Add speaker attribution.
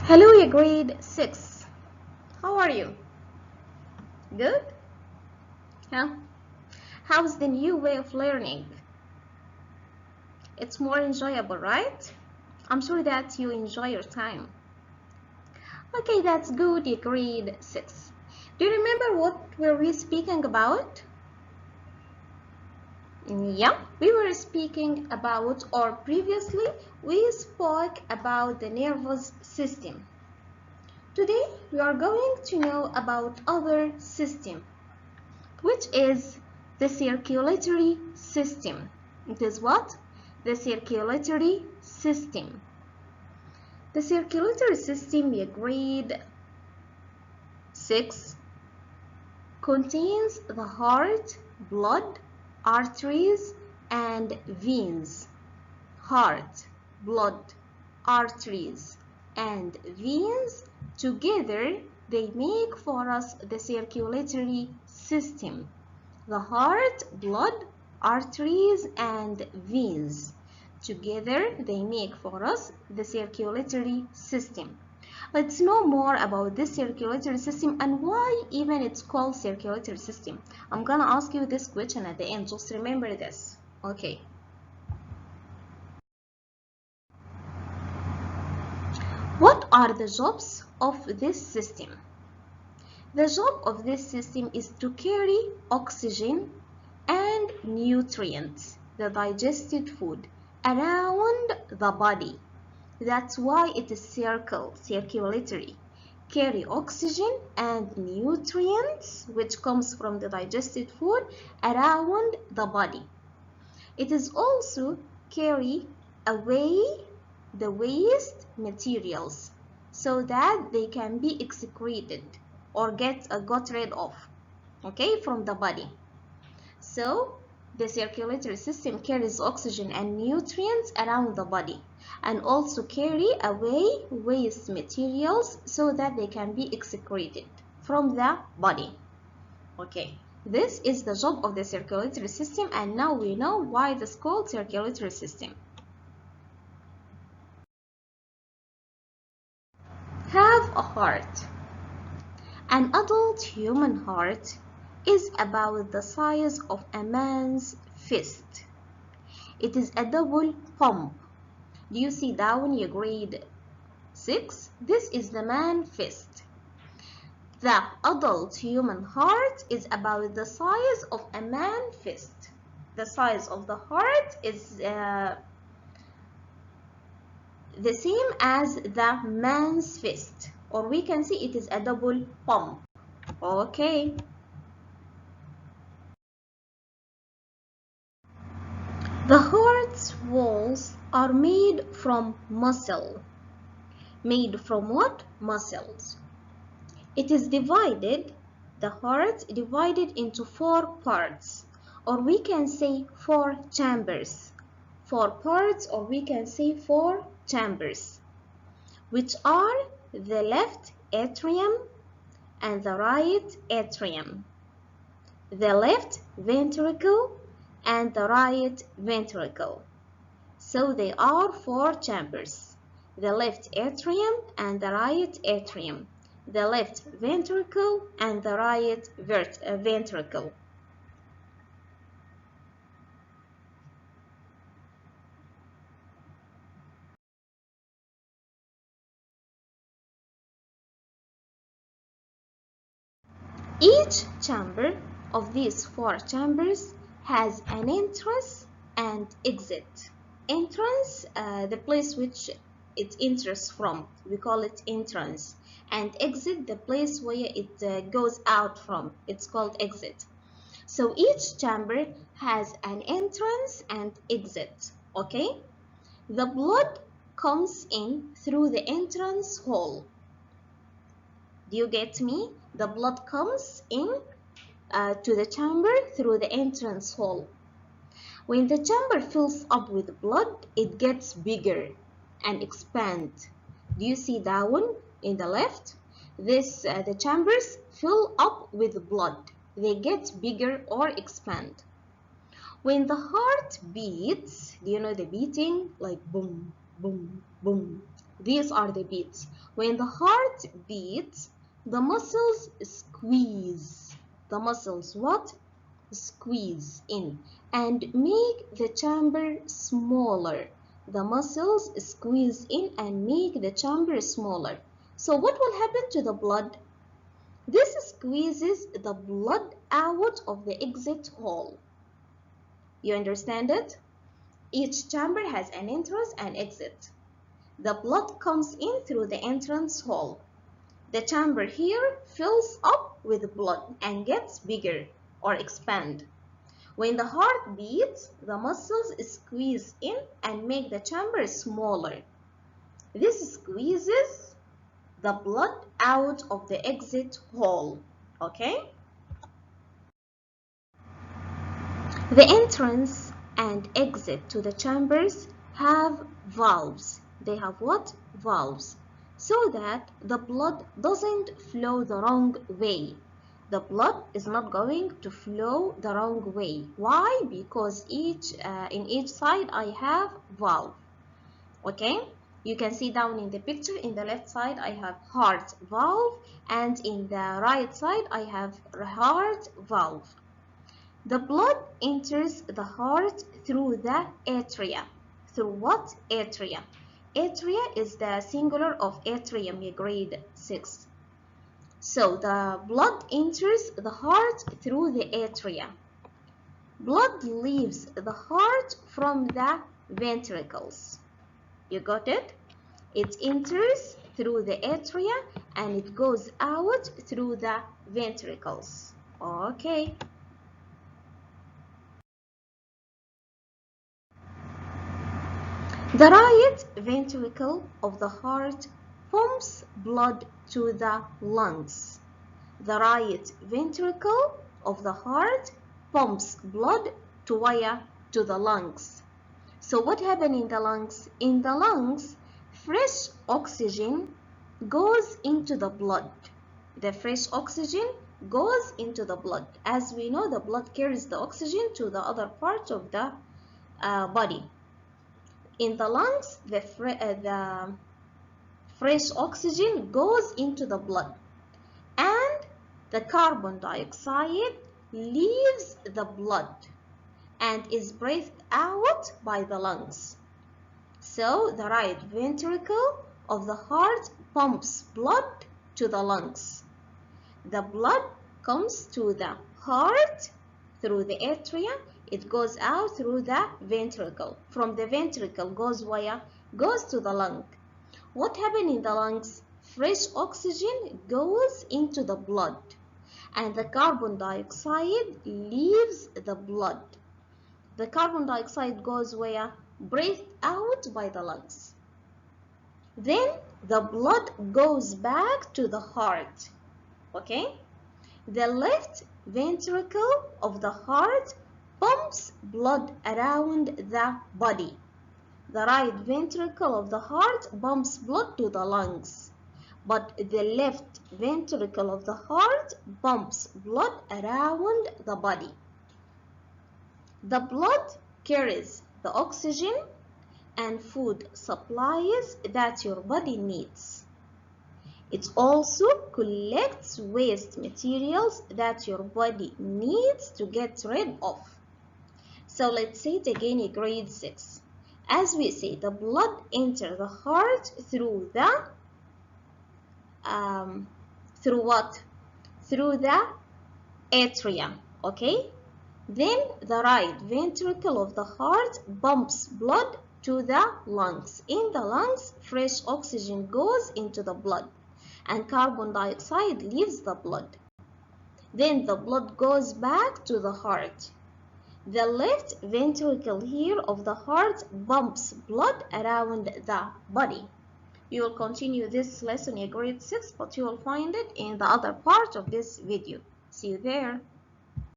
Speaker 1: Hello, your grade 6. How are you? Good? Huh? How's the new way of learning? It's more enjoyable, right? I'm sure that you enjoy your time. Okay, that's good, your grade 6. Do you remember what were we speaking about? Yeah, we were speaking about, or previously, we spoke about the nervous system. Today, we are going to know about other system, which is the circulatory system. It is what? The circulatory system. The circulatory system, your grade 6, contains the heart, blood, arteries, and veins. Heart, blood, arteries, and veins together they make for us the circulatory system. The heart, blood, arteries, and veins. Together, they make for us the circulatory system. Let's know more about this circulatory system and why even it's called circulatory system. I'm gonna ask you this question at the end. Just remember this. Okay. What are the jobs of this system? The job of this system is to carry oxygen and nutrients, the digested food, around the body. That's why it is circulatory. Carry oxygen and nutrients, which comes from the digested food, around the body. It is also carry away the waste materials so that they can be excreted or got rid of, okay, from the body. So the circulatory system carries oxygen and nutrients around the body and also carry away waste materials so that they can be excreted from the body. Okay, this is the job of the circulatory system, and now we know why it is called circulatory system. Have a heart. An adult human heart is about the size of a man's fist. It is a double pump. Do you see down your grade 6? This is the man fist. The adult human heart is about the size of a man fist. The size of the heart is the same as the man's fist, or we can see it is a double pump. Okay. The heart's walls are made from muscle. Made from what? Muscles. It is divided, the heart divided into 4 parts, or we can say 4 chambers. 4 parts, or we can say 4 chambers, which are the left atrium and the right atrium, the left ventricle and the right ventricle. So they are 4 chambers, the left atrium and the right atrium, the left ventricle and the right ventricle. Each chamber of these 4 chambers has an entrance and exit. Entrance, the place which it enters from, we call it entrance, and exit, the place where it goes out from, it's called exit. So each chamber has an entrance and exit, okay? The blood comes in through the entrance hole. Do you get me? The blood comes in to the chamber through the entrance hole. When the chamber fills up with blood, it gets bigger and expands. Do you see that one in the left? The chambers fill up with blood. They get bigger or expand. When the heart beats, do you know the beating? Like boom, boom, boom. These are the beats. When the heart beats, the muscles squeeze. The muscles what? Squeeze in and make the chamber smaller. The muscles squeeze in and make the chamber smaller. So what will happen to the blood? This squeezes the blood out of the exit hole. You understand it? Each chamber has an entrance and exit. The blood comes in through the entrance hole. The chamber here fills up with blood and gets bigger or expand. When the heart beats, the muscles squeeze in and make the chamber smaller. This squeezes the blood out of the exit hole. Okay? The entrance and exit to the chambers have valves. They have what? Valves. So that the blood doesn't flow the wrong way. The blood is not going to flow the wrong way. Why? Because in each side I have valve. Okay? You can see down in the picture, in the left side I have heart valve, and in the right side I have heart valve. The blood enters the heart through the atria. Through what? Atria. Atria is the singular of atrium, grade 6. So the blood enters the heart through the atria. Blood leaves the heart from the ventricles. You got it? It enters through the atria and it goes out through the ventricles. Okay. The right ventricle of the heart pumps blood to the lungs. The right ventricle of the heart pumps blood to where? To the lungs. So what happens in the lungs? In the lungs, fresh oxygen goes into the blood. The fresh oxygen goes into the blood. As we know, the blood carries the oxygen to the other parts of the body. In the lungs, the fresh oxygen goes into the blood, and the carbon dioxide leaves the blood and is breathed out by the lungs. So the right ventricle of the heart pumps blood to the lungs. The blood comes to the heart through the atria. It goes out through the ventricle. From the ventricle goes where? Goes to the lung. What happens in the lungs? Fresh oxygen goes into the blood and the carbon dioxide leaves the blood. The carbon dioxide goes where? Breathed out by the lungs. Then the blood goes back to the heart. Okay? The left ventricle of the heart pumps blood around the body. The right ventricle of the heart pumps blood to the lungs, but the left ventricle of the heart pumps blood around the body. The blood carries the oxygen and food supplies that your body needs. It also collects waste materials that your body needs to get rid of. So let's say it again in grade 6. As we say, the blood enters the heart through the through what? Through the atria. Okay? Then the right ventricle of the heart pumps blood to the lungs. In the lungs, fresh oxygen goes into the blood and carbon dioxide leaves the blood. Then the blood goes back to the heart. The left ventricle here of the heart pumps blood around the body. You will continue this lesson in grade 6, but you will find it in the other part of this video. See you there.